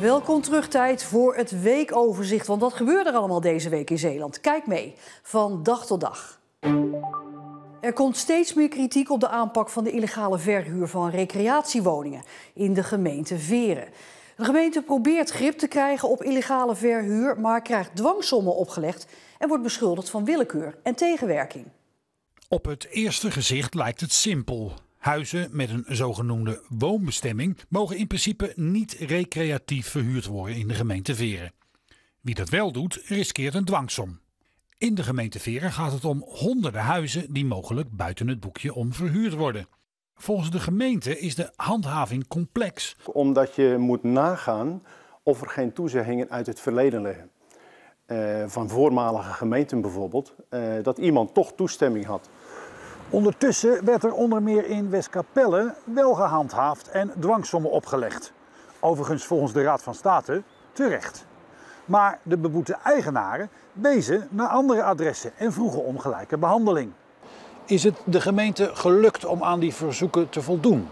Welkom terug, tijd voor het weekoverzicht. Want wat gebeurt er allemaal deze week in Zeeland? Kijk mee, van dag tot dag. Er komt steeds meer kritiek op de aanpak van de illegale verhuur van recreatiewoningen in de gemeente Veren. De gemeente probeert grip te krijgen op illegale verhuur, maar krijgt dwangsommen opgelegd en wordt beschuldigd van willekeur en tegenwerking. Op het eerste gezicht lijkt het simpel. Huizen met een zogenoemde woonbestemming mogen in principe niet recreatief verhuurd worden in de gemeente Veren. Wie dat wel doet, riskeert een dwangsom. In de gemeente Veren gaat het om honderden huizen die mogelijk buiten het boekje om verhuurd worden. Volgens de gemeente is de handhaving complex. Omdat je moet nagaan of er geen toezeggingen uit het verleden liggen. Van voormalige gemeenten bijvoorbeeld, dat iemand toch toestemming had. Ondertussen werd er onder meer in Westkapelle wel gehandhaafd en dwangsommen opgelegd. Overigens volgens de Raad van State terecht. Maar de beboete eigenaren wezen naar andere adressen en vroegen om gelijke behandeling. Is het de gemeente gelukt om aan die verzoeken te voldoen?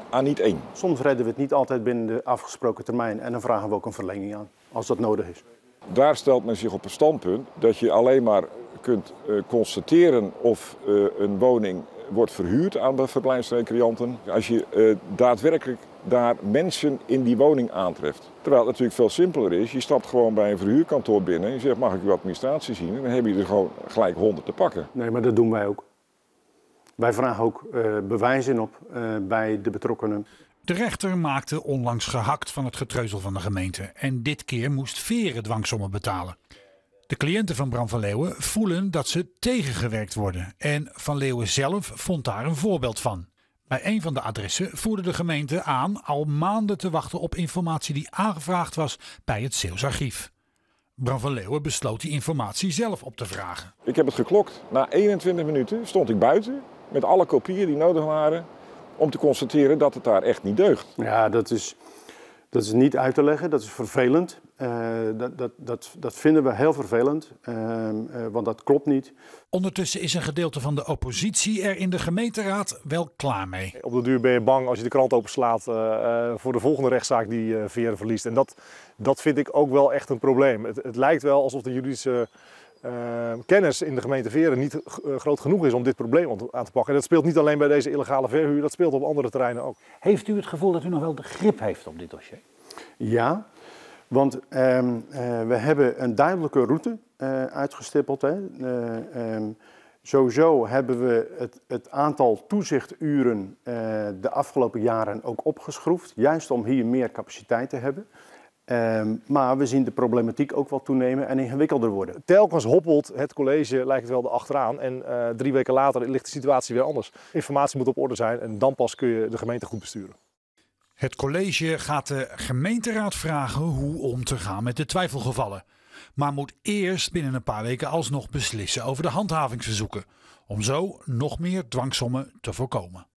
Aan niet één. Soms redden we het niet altijd binnen de afgesproken termijn en dan vragen we ook een verlenging aan, als dat nodig is. Daar stelt men zich op een standpunt dat je alleen maar kunt constateren of een woning wordt verhuurd aan verblijfsrecreanten als je daadwerkelijk daar mensen in die woning aantreft. Terwijl het natuurlijk veel simpeler is. Je stapt gewoon bij een verhuurkantoor binnen en je zegt mag ik uw administratie zien en dan heb je er gewoon gelijk 100 te pakken. Nee, maar dat doen wij ook. Wij vragen ook bewijzen op bij de betrokkenen. De rechter maakte onlangs gehakt van het getreuzel van de gemeente en dit keer moest Veren dwangsommen betalen. De cliënten van Bram van Leeuwen voelen dat ze tegengewerkt worden en Van Leeuwen zelf vond daar een voorbeeld van. Bij een van de adressen voerde de gemeente aan al maanden te wachten op informatie die aangevraagd was bij het Zeeuws Archief. Bram van Leeuwen besloot die informatie zelf op te vragen. Ik heb het geklokt. Na 21 minuten stond ik buiten met alle kopieën die nodig waren om te constateren dat het daar echt niet deugt. Ja, dat is niet uit te leggen, dat is vervelend. Dat vinden we heel vervelend, want dat klopt niet. Ondertussen is een gedeelte van de oppositie er in de gemeenteraad wel klaar mee. Op de duur ben je bang als je de krant openslaat voor de volgende rechtszaak die Veren verliest. En dat vind ik ook wel echt een probleem. Het lijkt wel alsof de juridische kennis in de gemeente Veren niet groot genoeg is om dit probleem aan te pakken. En dat speelt niet alleen bij deze illegale verhuur, dat speelt op andere terreinen ook. Heeft u het gevoel dat u nog wel de grip heeft op dit dossier? Ja, want we hebben een duidelijke route uitgestippeld. Hè. Sowieso hebben we het aantal toezichturen de afgelopen jaren ook opgeschroefd. Juist om hier meer capaciteit te hebben. Maar we zien de problematiek ook wel toenemen en ingewikkelder worden. Telkens hoppelt het college, lijkt het wel, erachteraan en 3 weken later ligt de situatie weer anders. Informatie moet op orde zijn en dan pas kun je de gemeente goed besturen. Het college gaat de gemeenteraad vragen hoe om te gaan met de twijfelgevallen. Maar moet eerst binnen een paar weken alsnog beslissen over de handhavingsverzoeken. Om zo nog meer dwangsommen te voorkomen.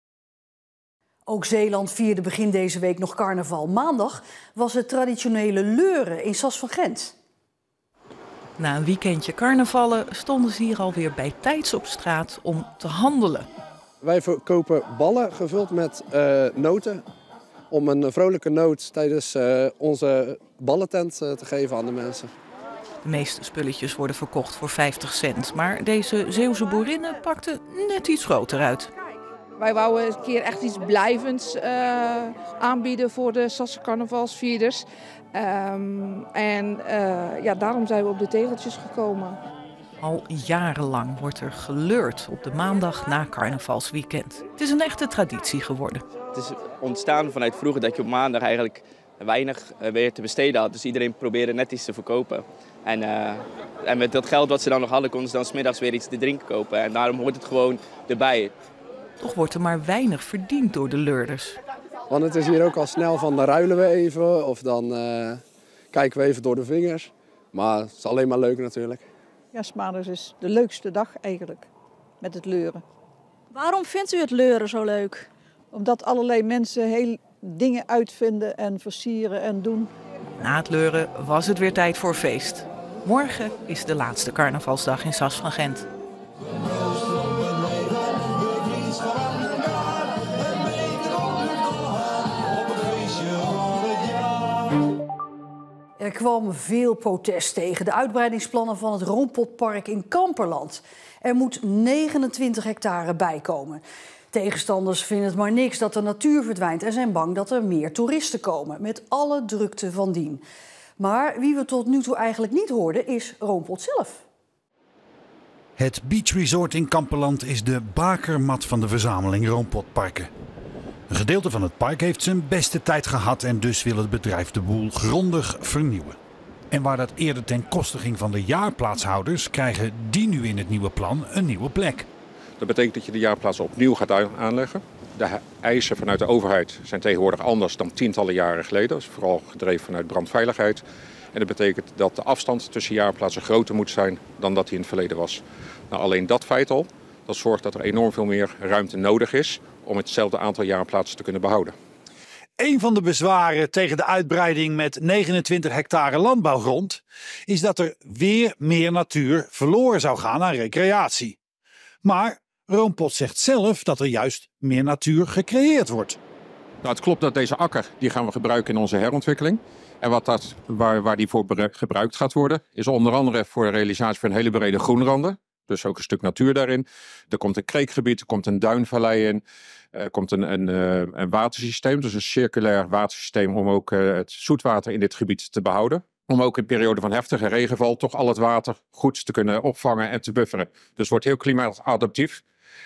Ook Zeeland vierde begin deze week nog carnaval. Maandag was het traditionele leuren in Sas van Gent. Na een weekendje carnavallen stonden ze hier alweer bij tijds op straat om te handelen. Wij verkopen ballen gevuld met noten om een vrolijke noot tijdens onze ballentent te geven aan de mensen. De meeste spulletjes worden verkocht voor 50 cent, maar deze Zeeuwse boerinnen pakten net iets groter uit. Wij wouden een keer echt iets blijvends aanbieden voor de Sasse carnavalsvierders. Daarom zijn we op de tegeltjes gekomen. Al jarenlang wordt er geleurd op de maandag na carnavalsweekend. Het is een echte traditie geworden. Het is ontstaan vanuit vroeger dat je op maandag eigenlijk weinig weer te besteden had. Dus iedereen probeerde net iets te verkopen. En met dat geld wat ze dan nog hadden, konden ze dan 's middags weer iets te drinken kopen. En daarom hoort het gewoon erbij. Toch wordt er maar weinig verdiend door de leurders. Want het is hier ook al snel van dan ruilen we even of dan kijken we even door de vingers. Maar het is alleen maar leuk natuurlijk. Ja, 's maandags is de leukste dag eigenlijk, met het leuren. Waarom vindt u het leuren zo leuk? Omdat allerlei mensen heel dingen uitvinden en versieren en doen. Na het leuren was het weer tijd voor feest. Morgen is de laatste carnavalsdag in Sas van Gent. kwam veel protest tegen de uitbreidingsplannen van het Roompotpark in Kamperland. Er moet 29 hectare bijkomen. Tegenstanders vinden het maar niks dat de natuur verdwijnt en zijn bang dat er meer toeristen komen, met alle drukte van dien. Maar wie we tot nu toe eigenlijk niet hoorden is Roompot zelf. Het Beach Resort in Kamperland is de bakermat van de verzameling Roompotparken. Een gedeelte van het park heeft zijn beste tijd gehad en dus wil het bedrijf de boel grondig vernieuwen. En waar dat eerder ten koste ging van de jaarplaatshouders, krijgen die nu in het nieuwe plan een nieuwe plek. Dat betekent dat je de jaarplaats opnieuw gaat aanleggen. De eisen vanuit de overheid zijn tegenwoordig anders dan tientallen jaren geleden. Dat is vooral gedreven vanuit brandveiligheid. En dat betekent dat de afstand tussen jaarplaatsen groter moet zijn dan dat die in het verleden was. Nou, alleen dat feit al, dat zorgt dat er enorm veel meer ruimte nodig is om hetzelfde aantal jaarplaatsen te kunnen behouden. Een van de bezwaren tegen de uitbreiding met 29 hectare landbouwgrond is dat er weer meer natuur verloren zou gaan aan recreatie. Maar Roompot zegt zelf dat er juist meer natuur gecreëerd wordt. Nou, het klopt dat deze akker die gaan we gebruiken in onze herontwikkeling. En waar die voor gebruikt gaat worden is onder andere voor de realisatie van hele brede groenranden. Dus ook een stuk natuur daarin. Er komt een kreekgebied, er komt een duinvallei in. Er komt een watersysteem, dus een circulair watersysteem om ook het zoetwater in dit gebied te behouden. Om ook in periode van heftige regenval toch al het water goed te kunnen opvangen en te bufferen. Dus het wordt heel klimaatadaptief.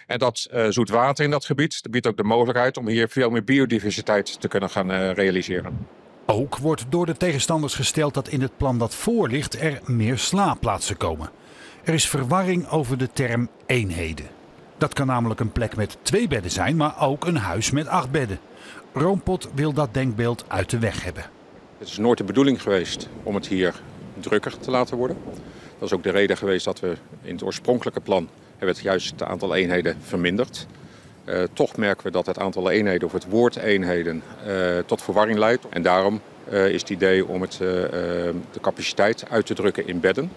En dat zoet water in dat gebied biedt ook de mogelijkheid om hier veel meer biodiversiteit te kunnen gaan realiseren. Ook wordt door de tegenstanders gesteld dat in het plan dat voor ligt er meer slaapplaatsen komen. Er is verwarring over de term eenheden. Dat kan namelijk een plek met 2 bedden zijn, maar ook een huis met 8 bedden. Roompot wil dat denkbeeld uit de weg hebben. Het is nooit de bedoeling geweest om het hier drukker te laten worden. Dat is ook de reden geweest dat we in het oorspronkelijke plan hebben het juist het aantal eenheden verminderd. Toch merken we dat het aantal eenheden of het woord eenheden tot verwarring leidt. En daarom is het idee om de capaciteit uit te drukken in bedden.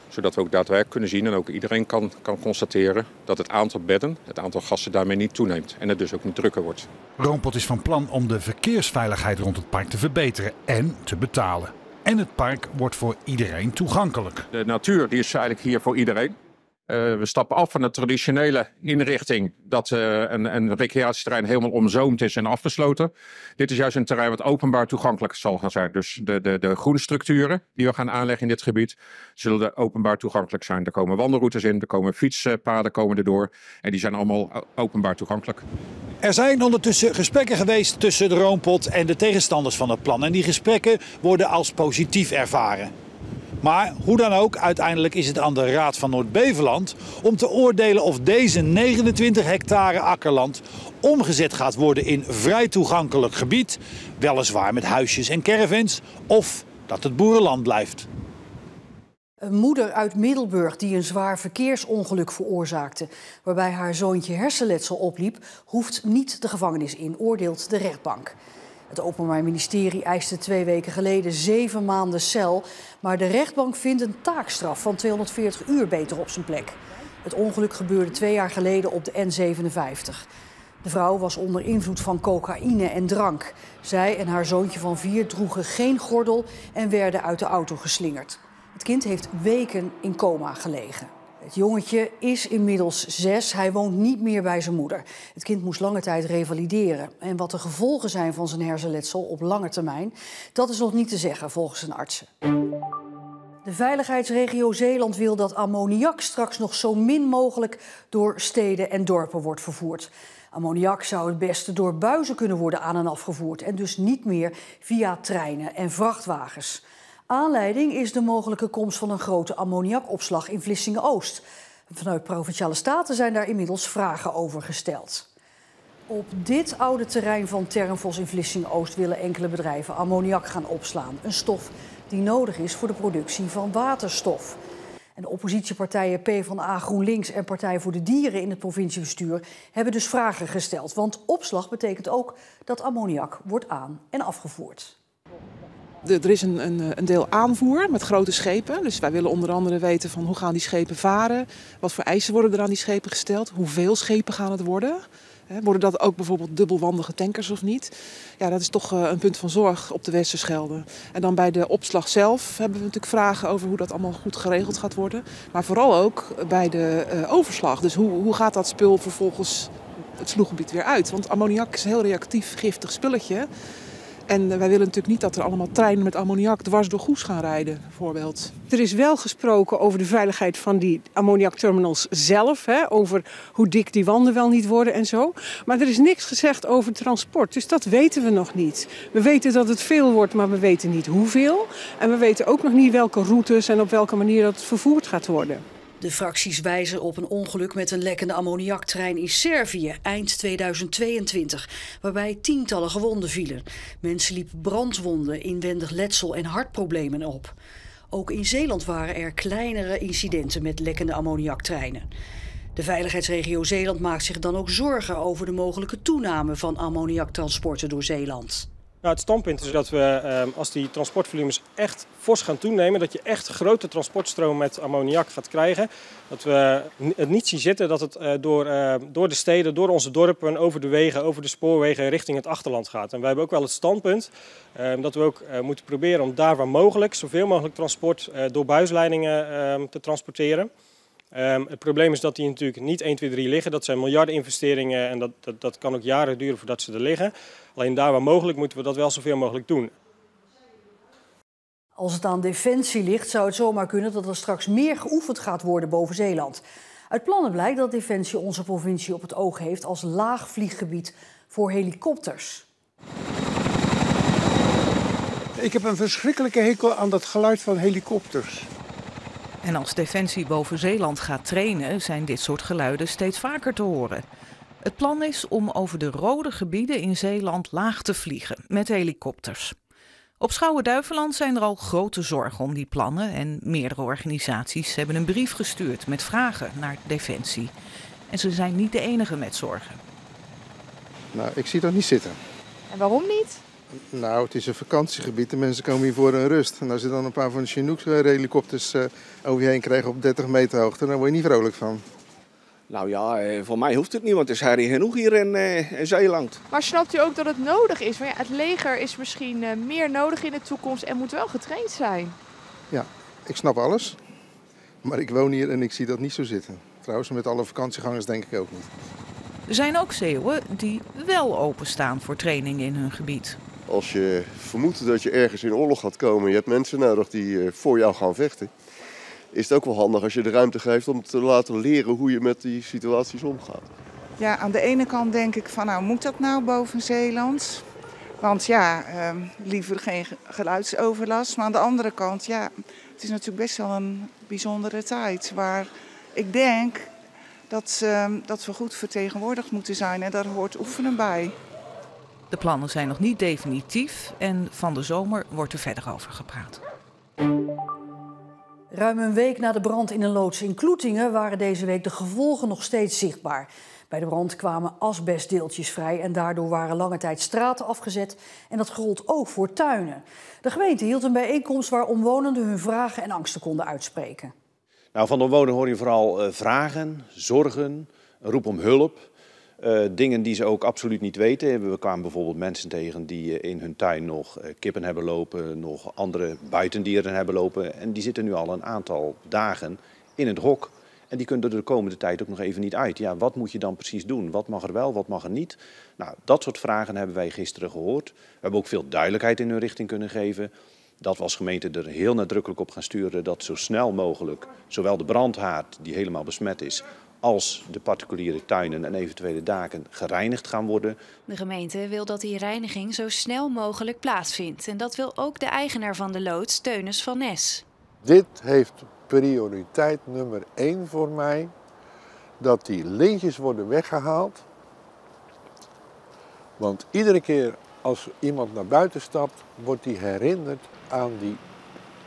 Zodat we ook daadwerkelijk kunnen zien en ook iedereen kan constateren dat het aantal bedden, het aantal gasten daarmee niet toeneemt. En het dus ook niet drukker wordt. Roompot is van plan om de verkeersveiligheid rond het park te verbeteren en te betalen. En het park wordt voor iedereen toegankelijk. De natuur die is eigenlijk hier voor iedereen. We stappen af van de traditionele inrichting dat een recreatieterrein helemaal omzoomd is en afgesloten. Dit is juist een terrein wat openbaar toegankelijk zal gaan zijn. Dus de groenstructuren die we gaan aanleggen in dit gebied zullen openbaar toegankelijk zijn. Er komen wandelroutes in, er komen fietspaden erdoor en die zijn allemaal openbaar toegankelijk. Er zijn ondertussen gesprekken geweest tussen de Roompot en de tegenstanders van het plan. En die gesprekken worden als positief ervaren. Maar hoe dan ook, uiteindelijk is het aan de Raad van Noord-Beveland om te oordelen of deze 29 hectare akkerland omgezet gaat worden in vrij toegankelijk gebied, weliswaar met huisjes en caravans, of dat het boerenland blijft. Een moeder uit Middelburg die een zwaar verkeersongeluk veroorzaakte, waarbij haar zoontje hersenletsel opliep, hoeft niet de gevangenis in, oordeelt de rechtbank. Het Openbaar Ministerie eiste 2 weken geleden 7 maanden cel, maar de rechtbank vindt een taakstraf van 240 uur beter op zijn plek. Het ongeluk gebeurde 2 jaar geleden op de N57. De vrouw was onder invloed van cocaïne en drank. Zij en haar zoontje van 4 droegen geen gordel en werden uit de auto geslingerd. Het kind heeft weken in coma gelegen. Het jongetje is inmiddels 6. Hij woont niet meer bij zijn moeder. Het kind moest lange tijd revalideren. En wat de gevolgen zijn van zijn hersenletsel op lange termijn, dat is nog niet te zeggen volgens zijn artsen. De veiligheidsregio Zeeland wil dat ammoniak straks nog zo min mogelijk door steden en dorpen wordt vervoerd. Ammoniak zou het beste door buizen kunnen worden aan- en afgevoerd en dus niet meer via treinen en vrachtwagens. Aanleiding is de mogelijke komst van een grote ammoniakopslag in Vlissingen-Oost. Vanuit Provinciale Staten zijn daar inmiddels vragen over gesteld. Op dit oude terrein van Terrenvos in Vlissingen-Oost willen enkele bedrijven ammoniak gaan opslaan. Een stof die nodig is voor de productie van waterstof. En de oppositiepartijen PvdA, GroenLinks en Partij voor de Dieren in het provinciebestuur hebben dus vragen gesteld. Want opslag betekent ook dat ammoniak wordt aan- en afgevoerd. Er is een deel aanvoer met grote schepen. Dus wij willen onder andere weten van hoe gaan die schepen varen. Wat voor eisen worden er aan die schepen gesteld. Hoeveel schepen gaan het worden. Worden dat ook bijvoorbeeld dubbelwandige tankers of niet? Ja, dat is toch een punt van zorg op de Westerschelde. En dan bij de opslag zelf hebben we natuurlijk vragen over hoe dat allemaal goed geregeld gaat worden. Maar vooral ook bij de overslag. Dus hoe gaat dat spul vervolgens het sloeggebied weer uit? Want ammoniak is een heel reactief, giftig spulletje. En wij willen natuurlijk niet dat er allemaal treinen met ammoniak dwars door Goes gaan rijden, bijvoorbeeld. Er is wel gesproken over de veiligheid van die ammoniakterminals zelf. Over hoe dik die wanden wel niet worden en zo. Maar er is niks gezegd over transport, dus dat weten we nog niet. We weten dat het veel wordt, maar we weten niet hoeveel. En we weten ook nog niet welke routes en op welke manier dat vervoerd gaat worden. De fracties wijzen op een ongeluk met een lekkende ammoniaktrein in Servië eind 2022, waarbij tientallen gewonden vielen. Mensen liepen brandwonden, inwendig letsel en hartproblemen op. Ook in Zeeland waren er kleinere incidenten met lekkende ammoniaktreinen. De veiligheidsregio Zeeland maakt zich dan ook zorgen over de mogelijke toename van ammoniaktransporten door Zeeland. Nou, het standpunt is dat we, als die transportvolumes echt fors gaan toenemen, dat je echt grote transportstroom met ammoniak gaat krijgen. Dat we het niet zien zitten dat het door de steden, door onze dorpen, over de wegen, over de spoorwegen richting het achterland gaat. En wij hebben ook wel het standpunt dat we ook moeten proberen om daar waar mogelijk zoveel mogelijk transport door buisleidingen te transporteren. Het probleem is dat die natuurlijk niet 1, 2, 3 liggen. Dat zijn miljarden investeringen en dat kan ook jaren duren voordat ze er liggen. Alleen daar waar mogelijk moeten we dat wel zoveel mogelijk doen. Als het aan Defensie ligt, zou het zomaar kunnen dat er straks meer geoefend gaat worden boven Zeeland. Uit plannen blijkt dat Defensie onze provincie op het oog heeft als laagvlieggebied voor helikopters. Ik heb een verschrikkelijke hekel aan dat geluid van helikopters. En als Defensie boven Zeeland gaat trainen, zijn dit soort geluiden steeds vaker te horen. Het plan is om over de rode gebieden in Zeeland laag te vliegen met helikopters. Op Schouwen-Duiveland zijn er al grote zorgen om die plannen en meerdere organisaties hebben een brief gestuurd met vragen naar Defensie. En ze zijn niet de enige met zorgen. Nou, ik zie dat niet zitten. En waarom niet? Nou, het is een vakantiegebied. De mensen komen hier voor een rust. En als je dan een paar van de Chinook-helikopters over je heen krijgt op 30 meter hoogte, dan word je niet vrolijk van. Nou ja, voor mij hoeft het niet, want er is herrie genoeg hier in Zeeland. Maar snapt u ook dat het nodig is? Want ja, het leger is misschien meer nodig in de toekomst en moet wel getraind zijn. Ja, ik snap alles. Maar ik woon hier en ik zie dat niet zo zitten. Trouwens, met alle vakantiegangers denk ik ook niet. Er zijn ook Zeeuwen die wel openstaan voor training in hun gebied. Als je vermoedt dat je ergens in oorlog gaat komen en je hebt mensen nodig die voor jou gaan vechten, is het ook wel handig als je de ruimte geeft om te laten leren hoe je met die situaties omgaat. Ja, aan de ene kant denk ik van, nou moet dat nou boven Zeeland? Want ja, liever geen geluidsoverlast. Maar aan de andere kant, ja, het is natuurlijk best wel een bijzondere tijd waar ik denk dat we goed vertegenwoordigd moeten zijn en daar hoort oefenen bij. De plannen zijn nog niet definitief en van de zomer wordt er verder over gepraat. Ruim een week na de brand in een loods in Kloetingen waren deze week de gevolgen nog steeds zichtbaar. Bij de brand kwamen asbestdeeltjes vrij en daardoor waren lange tijd straten afgezet. En dat gold ook voor tuinen. De gemeente hield een bijeenkomst waar omwonenden hun vragen en angsten konden uitspreken. Nou, van de omwonenden hoor je vooral vragen, zorgen, een roep om hulp. Dingen die ze ook absoluut niet weten. We kwamen bijvoorbeeld mensen tegen die in hun tuin nog kippen hebben lopen, nog andere buitendieren hebben lopen. En die zitten nu al een aantal dagen in het hok. En die kunnen er de komende tijd ook nog even niet uit. Ja, wat moet je dan precies doen? Wat mag er wel, wat mag er niet? Nou, dat soort vragen hebben wij gisteren gehoord. We hebben ook veel duidelijkheid in hun richting kunnen geven. Dat we als gemeente er heel nadrukkelijk op gaan sturen dat zo snel mogelijk zowel de brandhaard die helemaal besmet is, als de particuliere tuinen en eventuele daken gereinigd gaan worden. De gemeente wil dat die reiniging zo snel mogelijk plaatsvindt. En dat wil ook de eigenaar van de loods, Teunis van Nes. Dit heeft prioriteit nummer 1 voor mij. Dat die lintjes worden weggehaald. Want iedere keer als iemand naar buiten stapt, wordt hij herinnerd aan die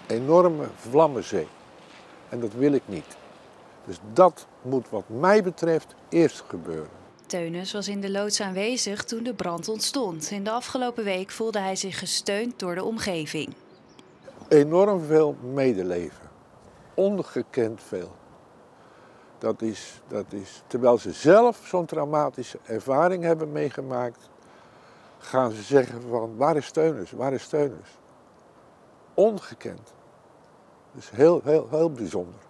enorme vlammenzee. En dat wil ik niet. Dus dat moet wat mij betreft eerst gebeuren. Teunis was in de loods aanwezig toen de brand ontstond. In de afgelopen week voelde hij zich gesteund door de omgeving. Enorm veel medeleven. Ongekend veel. dat is terwijl ze zelf zo'n traumatische ervaring hebben meegemaakt, gaan ze zeggen van waar is Teunis, waar is Teunis? Ongekend. Dus heel bijzonder.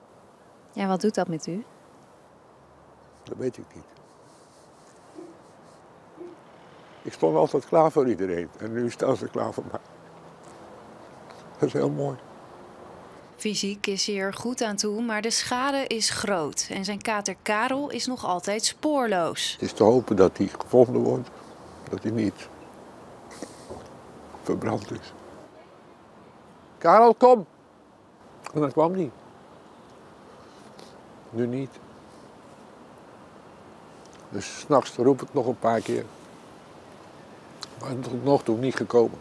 Ja, wat doet dat met u? Dat weet ik niet. Ik stond altijd klaar voor iedereen en nu staan ze klaar voor mij. Dat is heel mooi. Fysiek is hij er goed aan toe, maar de schade is groot. En zijn kater Karel is nog altijd spoorloos. Het is te hopen dat hij gevonden wordt, dat hij niet verbrand is. Karel, kom! En dan kwam hij. Nu niet. Dus 's nachts roep ik nog een paar keer. Maar tot nog toe niet gekomen.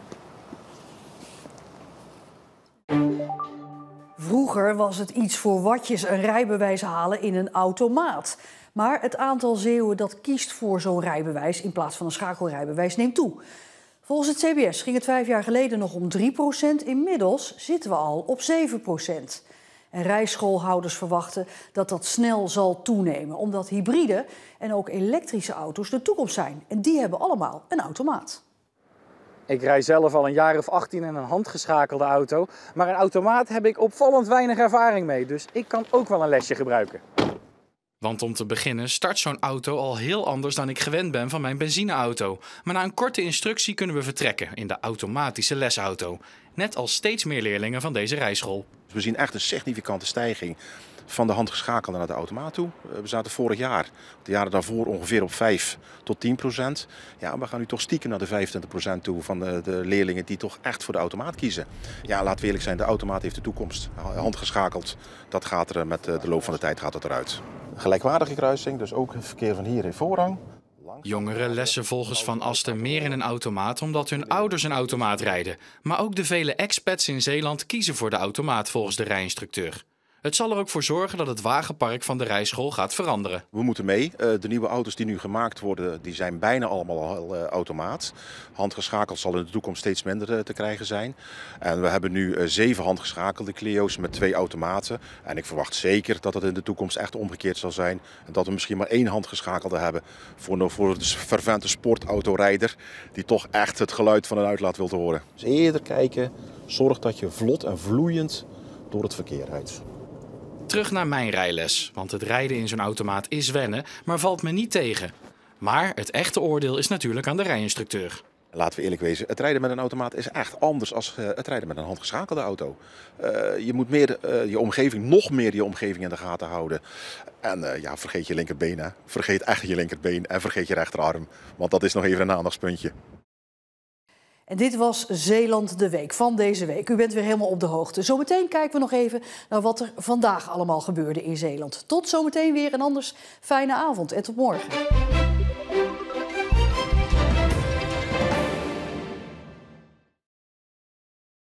Vroeger was het iets voor watjes een rijbewijs halen in een automaat. Maar het aantal Zeeuwen dat kiest voor zo'n rijbewijs in plaats van een schakelrijbewijs neemt toe. Volgens het CBS ging het 5 jaar geleden nog om 3%. Inmiddels zitten we al op 7%. En rijschoolhouders verwachten dat dat snel zal toenemen, omdat hybride en ook elektrische auto's de toekomst zijn. En die hebben allemaal een automaat. Ik rij zelf al een jaar of 18 in een handgeschakelde auto, maar een automaat heb ik opvallend weinig ervaring mee, dus ik kan ook wel een lesje gebruiken. Want om te beginnen start zo'n auto al heel anders dan ik gewend ben van mijn benzineauto. Maar na een korte instructie kunnen we vertrekken in de automatische lesauto. Net als steeds meer leerlingen van deze rijschool. We zien echt een significante stijging van de handgeschakelde naar de automaat toe. We zaten vorig jaar, de jaren daarvoor ongeveer op 5 tot 10%. Ja, we gaan nu toch stiekem naar de 25% toe van de leerlingen die toch echt voor de automaat kiezen. Ja, laten we eerlijk zijn, de automaat heeft de toekomst. Handgeschakeld, dat gaat er met de loop van de tijd gaat het eruit. Gelijkwaardige kruising, dus ook het verkeer van hier in voorrang. Jongeren lessen volgens Van Asten meer in een automaat omdat hun ouders een automaat rijden. Maar ook de vele expats in Zeeland kiezen voor de automaat volgens de rijinstructeur. Het zal er ook voor zorgen dat het wagenpark van de rijschool gaat veranderen. We moeten mee. De nieuwe auto's die nu gemaakt worden, die zijn bijna allemaal al automaat. Handgeschakeld zal in de toekomst steeds minder te krijgen zijn. En we hebben nu 7 handgeschakelde Clio's met 2 automaten. En ik verwacht zeker dat het in de toekomst echt omgekeerd zal zijn. En dat we misschien maar 1 handgeschakelde hebben voor de fervente sportautorijder die toch echt het geluid van een uitlaat wil horen. Dus eerder kijken, zorg dat je vlot en vloeiend door het verkeer rijdt. Terug naar mijn rijles, want het rijden in zo'n automaat is wennen, maar valt me niet tegen. Maar het echte oordeel is natuurlijk aan de rijinstructeur. Laten we eerlijk wezen, het rijden met een automaat is echt anders dan het rijden met een handgeschakelde auto. Je moet meer nog meer je omgeving in de gaten houden. En vergeet je linkerbeen, hè. Vergeet echt je linkerbeen en vergeet je rechterarm, want dat is nog even een aandachtspuntje. En dit was Zeeland de Week van deze week. U bent weer helemaal op de hoogte. Zometeen kijken we nog even naar wat er vandaag allemaal gebeurde in Zeeland. Tot zometeen weer en anders fijne avond en tot morgen.